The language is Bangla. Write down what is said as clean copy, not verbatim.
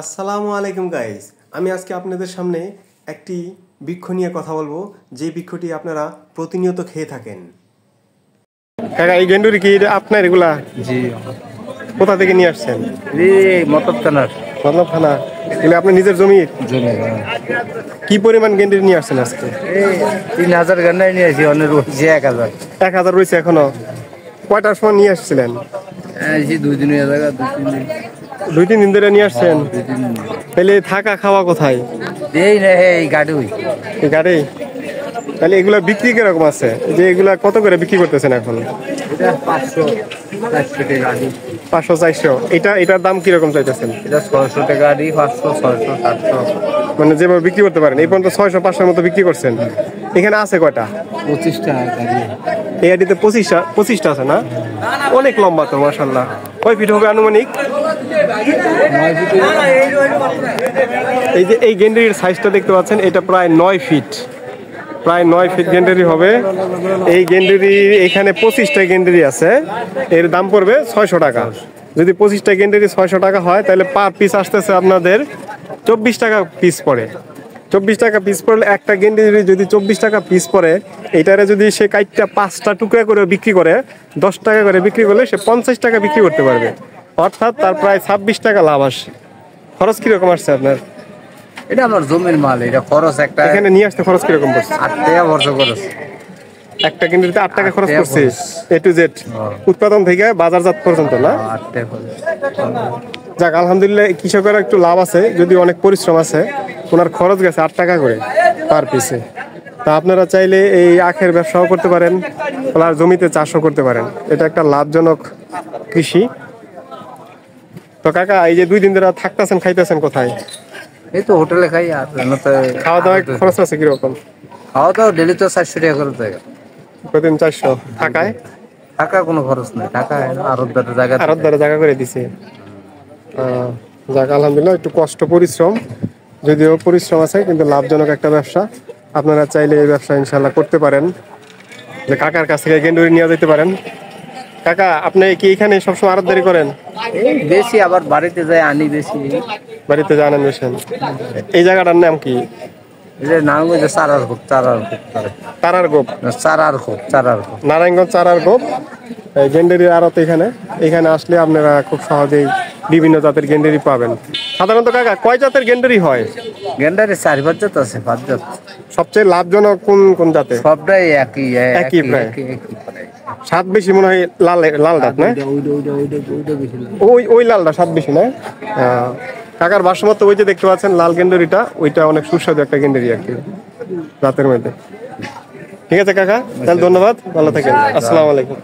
আসসালামু আলাইকুম গাইস। আমি আজকে আপনাদের সামনে একটি বৃক্ষ নিয়ে কথা বলবো, যে বৃক্ষটি আপনারা প্রতিনিয়ত খেয়ে থাকেন। কাকা, এই গেন্ডুরি কি আপনার? এগুলা জি, কোথা থেকে নিয়ে আসছেন? মতলব থানার মতলব থানা। এগুলো আপনার নিজের জমির? জমি। কি পরিমাণ গেন্ডুরি নিয়ে আসছেন আজকে? এই 3000 গান্ডাই নিয়ে আসি, অনেক রয়েছে 1000। 1000 রয়েছে এখনো? কয়টার সময় নিয়ে আসছিলেন? এই 2 দিন হয়ে যাবে, 2-3 দিন ধরে নিয়ে আসছেন? 2 দিন। তাহলে থাকা খাওয়া কোথায়? এই না, এই গাড়ি হই এই গাড়ি। তাহলে এগুলা বিক্রি কিরকম আছে? যে এগুলা কত করে বিক্রি করতেছেন এখন? এটা 500 400 টাকা গাড়ি। 500-400। এটার দাম কিরকম চাইতেছেন? এটা 600 টাকা গাড়ি, 500 600 700, মানে যেভাবে বিক্রি করতে পারেন। এই পর্যন্ত 600-500 মতো বিক্রি করছেন। এখানে আছে কয়টা? 25 টাকা গাড়ি। এই আইডিতে 25টা আছে না? অনেক লম্বা তো, মাশাআল্লাহ। কয় ফিট হবে আনুমানিক? 9 ফিট। এই যে এই গেন্ডারির সাইজটা দেখতে পাচ্ছেন, এটা প্রায় 9 ফিট। প্রায় 9 ফিট গেন্ডারি হবে এই গেন্ডারি। এখানে 25টা গেন্ডারি আছে। এর দাম পড়বে 600 টাকা। যদি 25টা গেন্ডারি 600 টাকা হয়, তাহলে পার পিস আসতেছে আপনাদের 24 টাকা পিস পড়ে। 24 টাকা পিস পড়লে একটা গেন্ডারি যদি 24 টাকা পিস পড়ে, এটারে যদি সে কাইটটা 5টা টুকরা করে বিক্রি করে 10 টাকা করে বিক্রি করলে সে 50 টাকা বিক্রি করতে পারবে। অর্থাৎ তার প্রায় 26 টাকা লাভ আসে। খরচ কিরকম আসছে আপনার? এটা আমার জমির মাল, এটা খরচ একটা। এখানে নিয়ে আসতে খরচ কিরকম পড়ছে? 8 টাকা খরচ খরচ। একটা গেন্ডারিতে 8 টাকা খরচ 8 টাকা করছে, খরচ। এ টু জেড, উৎপাদন থেকে বাজারজাত পর্যন্ত না? 8 টাকা খরচ। যাক, আলহামদুলিল্লাহ, কৃষকের একটু লাভ আছে, যদি অনেক পরিশ্রম আছে। ওনার খরচ গেছে 8 টাকা করে পার পিসে। তা আপনারা চাইলে এই আখের ব্যবসাও করতে পারেন, প্লাস জমিতে চাষও করতে পারেন। এটা একটা লাভজনক কৃষি। তো কাকা, এই যে 2 দিন ধরে থাকতেছেন, খাইতেছেন কোথায়? এই তো হোটেলে খাই। আর খাওয়া দাওয়া খরচ আছে কিরকম? খাওয়া দাওয়া ডেলি তো 400 টাকা করে দেয়। প্রতিদিন 400 টাকায়? টাকা কোনো খরচ নেই, টাকা আরতদারের জায়গা আরত দ্বারা জায়গা করে দিছে। যাক, আলহামদুলিল্লাহ, একটু কষ্ট পরিশ্রম, যদিও পরিশ্রম আছে, কিন্তু লাভজনক একটা ব্যবসা। আপনারা চাইলে এই ব্যবসা ইনশাল্লাহ করতে পারেন। যে কাকার কাছ থেকে গেন্ডুরি নিয়ে যেতে পারেন। কাকা, আপনি কি এখানে সবসময় আড়তদারি করেন? এই বেশি আবার বাড়িতে যায় আনি বেশি। বাড়িতে জানেন বেছেন? এই জায়গাটার নাম কি? এই যে নাম হচ্ছে চারার খোপ, চারার খোপ, তারার গোপ। চারার খোপ, চারার খোপ। নারায়ণগঞ্জ চারার গোপ। গেন্ডারি আড়ত এখানে আসলে আপনারা খুব সহজেই বিভিন্ন জাতের গেন্ডারি পাবেন। সাধারণত কাকা, কয় জাতের গেন্ডারি হয়? গেন্ডারে 4-5 জাত আছে, 5 জাত। সবচেয়ে লাভজনক কোন কোন জাতে? সবটাই একই একই প্রায়। একই প্রায়। স্বাদ বেশি মনে হয় লাল ডাক না? ওইটা বেশি। ওই লালটা স্বাদ বেশি না? কাকার বাসমত ওই যে দেখতে পাচ্ছেন লাল গেন্ডারিটা, ওইটা অনেক সুস্বাদু একটা গেন্ডারি আর কি রাতের মধ্যে। ঠিক আছে কাকা, তাহলে ধন্যবাদ, ভালো থাকেন। আসসালামু আলাইকুম।